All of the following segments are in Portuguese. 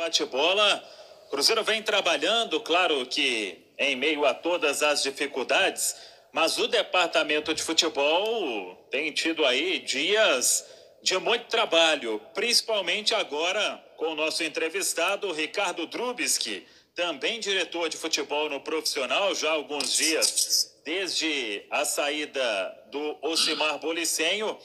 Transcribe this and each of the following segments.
Bate-bola. O Cruzeiro vem trabalhando, claro que em meio a todas as dificuldades, mas o departamento de futebol tem tido aí dias de muito trabalho, principalmente agora com o nosso entrevistado Ricardo Drubsky, também diretor de futebol no profissional já há alguns dias, desde a saída do Ocimar Bolicenho.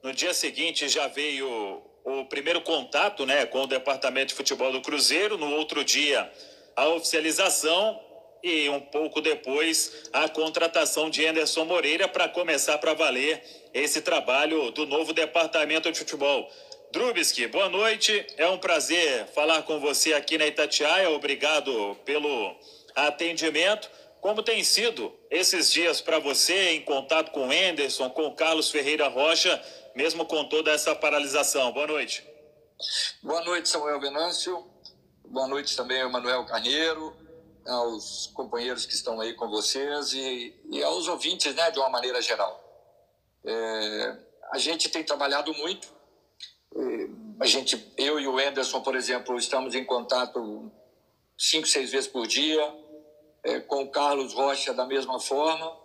No dia seguinte já veio o primeiro contato, com o departamento de futebol do Cruzeiro. No outro dia, a oficialização e um pouco depois a contratação de Anderson Moreira para começar para valer esse trabalho do novo departamento de futebol. Drubsky, boa noite. É um prazer falar com você aqui na Itatiaia. Obrigado pelo atendimento. Como tem sido esses dias para você em contato com o Anderson, com o Carlos Ferreira Rocha, mesmo com toda essa paralisação? Boa noite. Boa noite, Samuel Venâncio. Boa noite também ao Manuel Carneiro, aos companheiros que estão aí com vocês e aos ouvintes, de uma maneira geral. A gente tem trabalhado muito. Eu e o Anderson, por exemplo, estamos em contato 5, 6 vezes por dia, com o Carlos Rocha da mesma forma.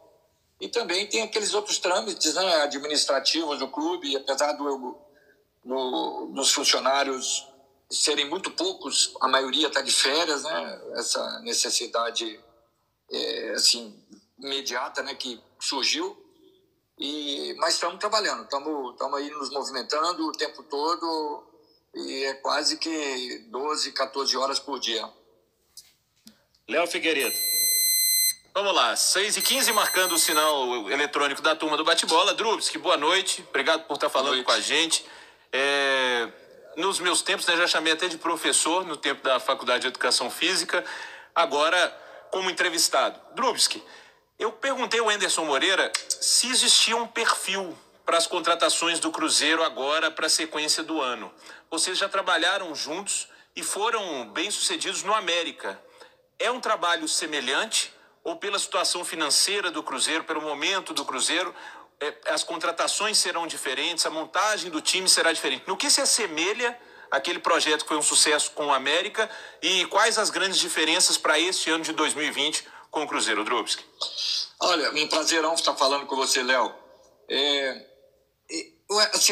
E também tem aqueles outros trâmites administrativos do clube, apesar dos funcionários serem muito poucos, a maioria está de férias, essa necessidade imediata que surgiu. Mas estamos trabalhando, estamos aí nos movimentando o tempo todo e é quase que 12, 14 horas por dia. Léo Figueiredo. Vamos lá, 6h15, marcando o sinal eletrônico da turma do bate-bola. Drubsky, boa noite, obrigado por estar falando com a gente. Nos meus tempos, já chamei até de professor, no tempo da Faculdade de Educação Física, agora como entrevistado. Drubsky, eu perguntei ao Anderson Moreira se existia um perfil para as contratações do Cruzeiro agora para a sequência do ano. Vocês já trabalharam juntos e foram bem-sucedidos no América. É um trabalho semelhante ou pela situação financeira do Cruzeiro, pelo momento do Cruzeiro, as contratações serão diferentes, a montagem do time será diferente? No que se assemelha aquele projeto que foi um sucesso com o América e quais as grandes diferenças para este ano de 2020 com o Cruzeiro, Drubsky? Olha, um prazerão estar falando com você, Léo.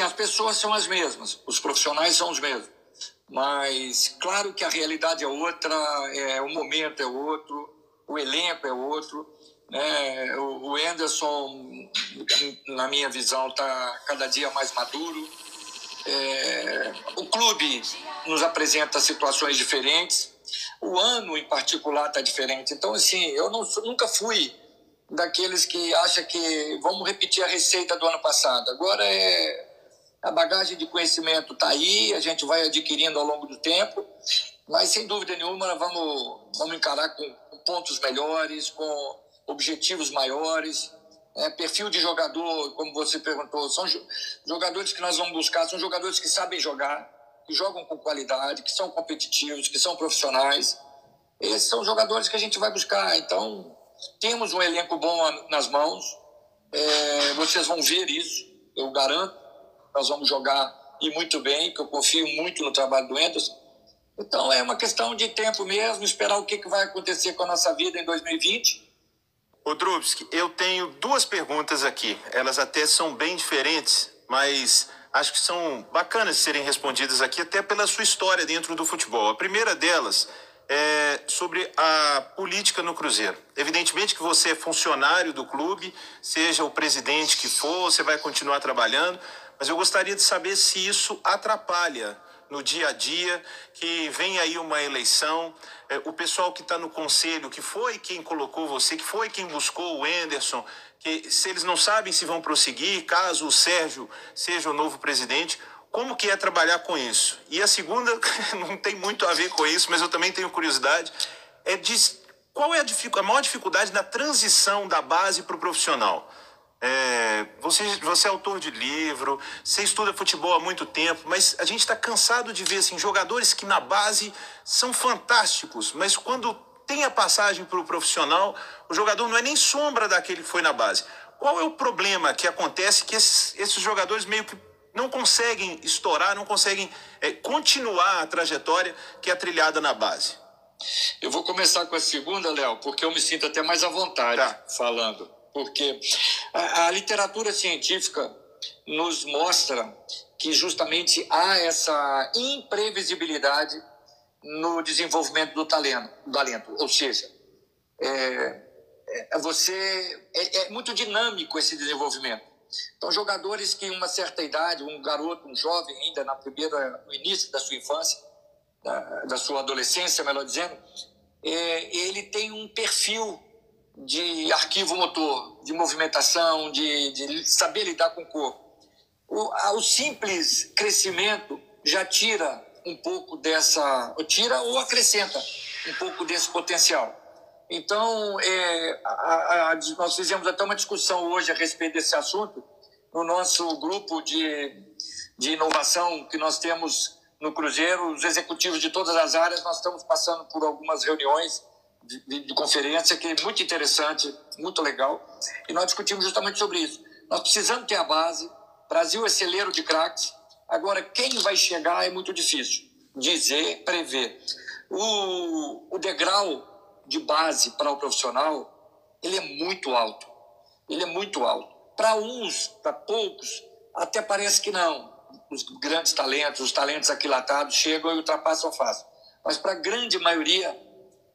As pessoas são as mesmas, os profissionais são os mesmos, mas claro que a realidade é outra, o momento é outro, o elenco é outro. O Anderson, na minha visão, está cada dia mais maduro. O clube nos apresenta situações diferentes. O ano, em particular, está diferente. Então, eu nunca fui daqueles que acham que vamos repetir a receita do ano passado. Agora, a bagagem de conhecimento está aí, a gente vai adquirindo ao longo do tempo, mas, sem dúvida nenhuma, vamos encarar com pontos melhores, com objetivos maiores. Perfil de jogador, como você perguntou, são jogadores que nós vamos buscar, são jogadores que sabem jogar, que jogam com qualidade, que são competitivos, que são profissionais. Esses são jogadores que a gente vai buscar. Então, temos um elenco bom nas mãos. Vocês vão ver isso, eu garanto. Nós vamos jogar e muito bem, que eu confio muito no trabalho do Anderson. Então, é uma questão de tempo mesmo, esperar o que vai acontecer com a nossa vida em 2020. Ô Drubsky, eu tenho 2 perguntas aqui. Elas até são bem diferentes, mas acho que são bacanas de serem respondidas aqui, até pela sua história dentro do futebol. A primeira delas é sobre a política no Cruzeiro. Evidentemente que você é funcionário do clube, seja o presidente que for, você vai continuar trabalhando, mas eu gostaria de saber se isso atrapalha no dia a dia, que vem aí uma eleição, o pessoal que está no conselho, que foi quem colocou você, que foi quem buscou o Anderson, que se eles não sabem se vão prosseguir, caso o Sérgio seja o novo presidente, como que é trabalhar com isso? E a segunda, não tem muito a ver com isso, mas eu também tenho curiosidade, qual é a maior dificuldade na transição da base para o profissional? Você é autor de livro, você estuda futebol há muito tempo, mas a gente está cansado de ver jogadores que na base são fantásticos, mas quando tem a passagem para o profissional, o jogador não é nem sombra daquele que foi na base. Qual é o problema que acontece que esses jogadores meio que não conseguem estourar, não conseguem continuar a trajetória que é trilhada na base? Eu vou começar com a segunda, Léo, porque eu me sinto até mais à vontade falando. Porque a literatura científica nos mostra que justamente há essa imprevisibilidade no desenvolvimento do talento. Ou seja, é muito dinâmico esse desenvolvimento. Então, jogadores que em uma certa idade, um garoto, um jovem ainda no início da sua infância, da sua adolescência, melhor dizendo, ele tem um perfil de arquivo motor, de movimentação, de saber lidar com o corpo. O simples crescimento já tira um pouco tira ou acrescenta um pouco desse potencial. Então, nós fizemos até uma discussão hoje a respeito desse assunto no nosso grupo de inovação que nós temos no Cruzeiro, os executivos de todas as áreas. Nós estamos passando por algumas reuniões de conferência, que é muito interessante, muito legal, e nós discutimos justamente sobre isso. Nós precisamos ter a base. Brasil é celeiro de craques. Agora, quem vai chegar é muito difícil dizer, prever. O degrau de base para o profissional, ele é muito alto. Ele é muito alto. Para uns, para poucos, até parece que não. Os grandes talentos, os talentos aquilatados chegam e ultrapassam fácil. Mas para a grande maioria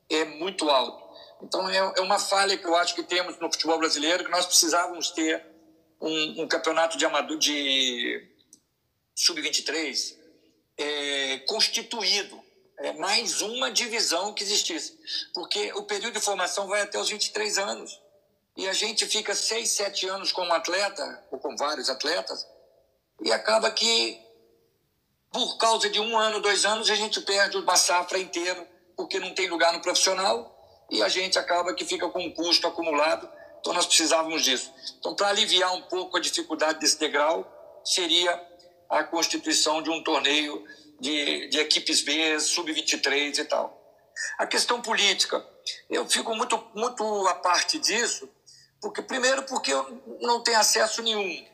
é muito alto. Então é uma falha que eu acho que temos no futebol brasileiro, que nós precisávamos ter um campeonato de amador, de sub-23 constituído. Mais uma divisão que existisse. Porque o período de formação vai até os 23 anos. E a gente fica 6, 7 anos com um atleta, ou com vários atletas, e acaba que, por causa de 1 ano, 2 anos, a gente perde uma safra inteira, porque não tem lugar no profissional, e a gente acaba que fica com um custo acumulado. Então nós precisávamos disso. Então, para aliviar um pouco a dificuldade desse degrau, seria a constituição de um torneio de equipes B, sub-23 e tal. A questão política, eu fico muito, muito à parte disso, primeiro porque eu não tenho acesso nenhum.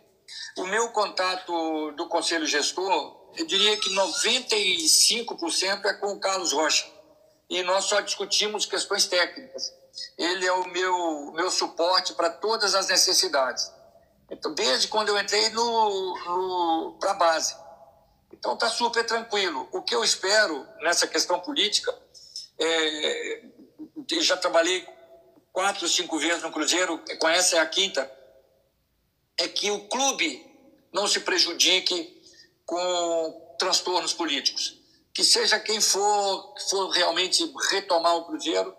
O meu contato do Conselho Gestor, eu diria que 95% é com o Carlos Rocha. E nós só discutimos questões técnicas. Ele é o meu suporte para todas as necessidades. Então, desde quando eu entrei para a base. Então, está super tranquilo. O que eu espero nessa questão política, eu já trabalhei 4, 5 vezes no Cruzeiro, com essa é a quinta, é que o clube não se prejudique com transtornos políticos. Que seja quem for realmente retomar o Cruzeiro,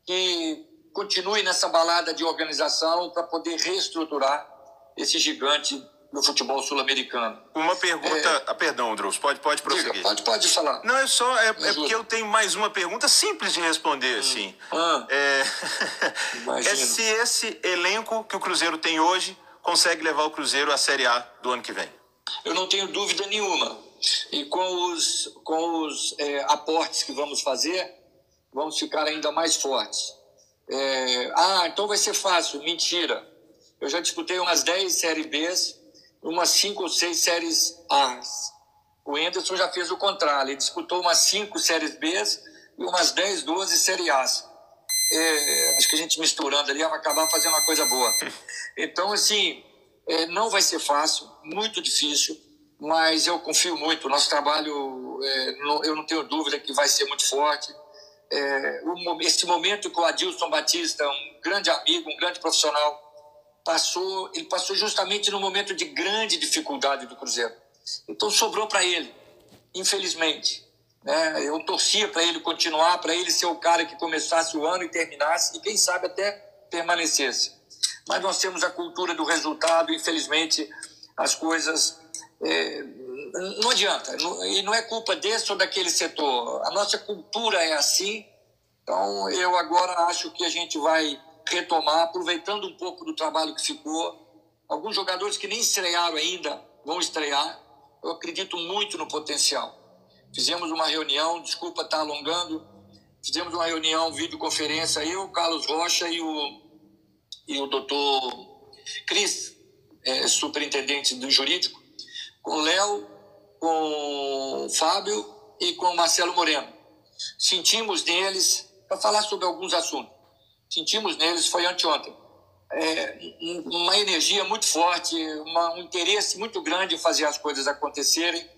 que continue nessa balada de organização para poder reestruturar esse gigante do futebol sul-americano. Uma pergunta... Perdão, Drouz, pode prosseguir. Diga, pode falar. Não, é porque eu tenho mais uma pergunta simples de responder, assim. Se esse elenco que o Cruzeiro tem hoje consegue levar o Cruzeiro à Série A do ano que vem? Eu não tenho dúvida nenhuma. E com os aportes que vamos fazer, vamos ficar ainda mais fortes. Então vai ser fácil. Mentira. Eu já disputei umas 10 Série Bs, umas 5 ou 6 Séries As. O Anderson já fez o contrário. Ele disputou umas 5 Séries Bs e umas 10, 12 Série As. Acho que a gente misturando ali vai acabar fazendo uma coisa boa. Então, assim, não vai ser fácil, muito difícil, mas eu confio muito. O nosso trabalho, eu não tenho dúvida que vai ser muito forte. Esse momento que o Adilson Batista, um grande amigo, um grande profissional, ele passou justamente no momento de grande dificuldade do Cruzeiro. Então sobrou para ele, infelizmente. Eu torcia para ele continuar, para ele ser o cara que começasse o ano e terminasse, e quem sabe até permanecesse. Mas nós temos a cultura do resultado, infelizmente as coisas... não adianta, e não é culpa desse ou daquele setor. A nossa cultura é assim. Então eu agora acho que a gente vai retomar, aproveitando um pouco do trabalho que ficou. Alguns jogadores que nem estrearam ainda vão estrear. Eu acredito muito no potencial. Fizemos uma reunião, desculpa estar alongando, fizemos uma reunião, videoconferência, eu, Carlos Rocha e o doutor Cris, superintendente do jurídico, com o Léo, com o Fábio e com o Marcelo Moreno. Sentimos neles, para falar sobre alguns assuntos, sentimos neles, foi anteontem, uma energia muito forte, um interesse muito grande em fazer as coisas acontecerem,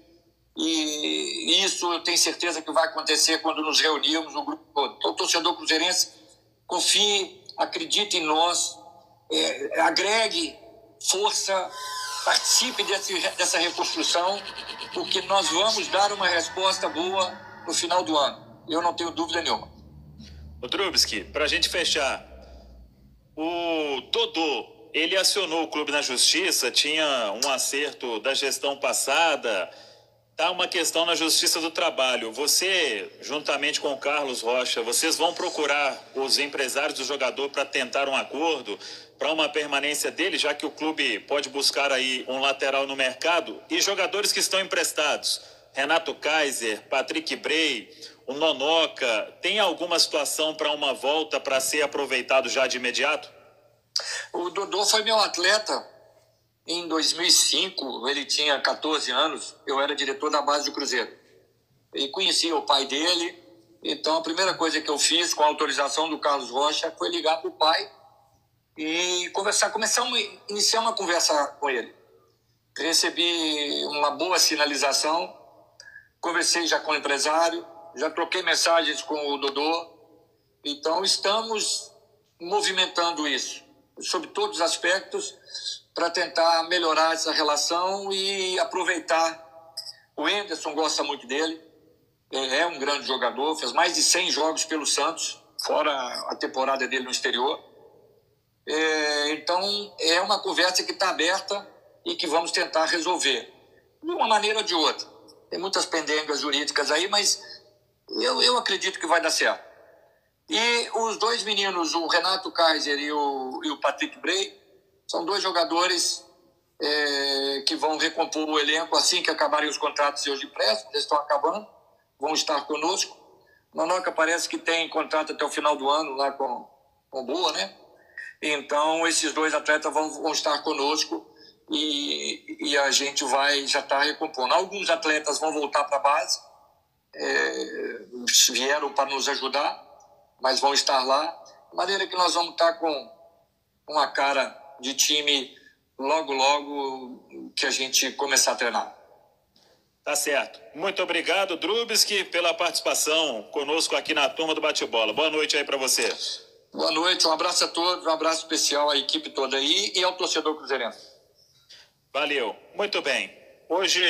e isso eu tenho certeza que vai acontecer quando nos reunirmos, o grupo todo. Então, o torcedor cruzeirense, confie, acredite em nós, agregue força, participe dessa reconstrução, porque nós vamos dar uma resposta boa no final do ano. Eu não tenho dúvida nenhuma. O Drubski, para a gente fechar, o Dodô, ele acionou o clube na justiça, tinha um acerto da gestão passada, tá uma questão na Justiça do Trabalho. Você, juntamente com o Carlos Rocha, vocês vão procurar os empresários do jogador para tentar um acordo para uma permanência dele, já que o clube pode buscar aí um lateral no mercado, e jogadores que estão emprestados, Renato Kaiser, Patrick Bray, o Nonoca, tem alguma situação para uma volta para ser aproveitado já de imediato? O Dodô foi meu atleta em 2005, ele tinha 14 anos, eu era diretor da base do Cruzeiro. E conhecia o pai dele, então a primeira coisa que eu fiz com a autorização do Carlos Rocha foi ligar para o pai e iniciar uma conversa com ele. Recebi uma boa sinalização, conversei já com o empresário, já troquei mensagens com o Dodô, então estamos movimentando isso, sob todos os aspectos, para tentar melhorar essa relação e aproveitar. O Henderson gosta muito dele, é um grande jogador, fez mais de 100 jogos pelo Santos, fora a temporada dele no exterior. Então, é uma conversa que está aberta e que vamos tentar resolver, de uma maneira ou de outra. Tem muitas pendengas jurídicas aí, mas eu acredito que vai dar certo. E os dois meninos, o Renato Kaiser e o Patrick Bray, são dois jogadores que vão recompor o elenco assim que acabarem os contratos seus de empréstimo, eles estão acabando, vão estar conosco. O Nonoca parece que tem contrato até o final do ano lá com o Boa, né? Então, esses dois atletas vão estar conosco e a gente vai já estar recompondo. Alguns atletas vão voltar para a base, vieram para nos ajudar, mas vão estar lá, de maneira que nós vamos estar com uma cara de time logo que a gente começar a treinar. Tá certo. Muito obrigado, Drubski, pela participação conosco aqui na Turma do Bate-Bola. Boa noite aí para você. Boa noite, um abraço a todos, um abraço especial à equipe toda aí e ao torcedor cruzeirense. Valeu. Muito bem. Hoje,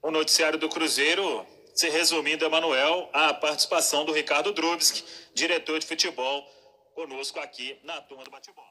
o noticiário do Cruzeiro, se resumindo, Emanuel, a participação do Ricardo Drubski, diretor de futebol, conosco aqui na Turma do Bate-Bola.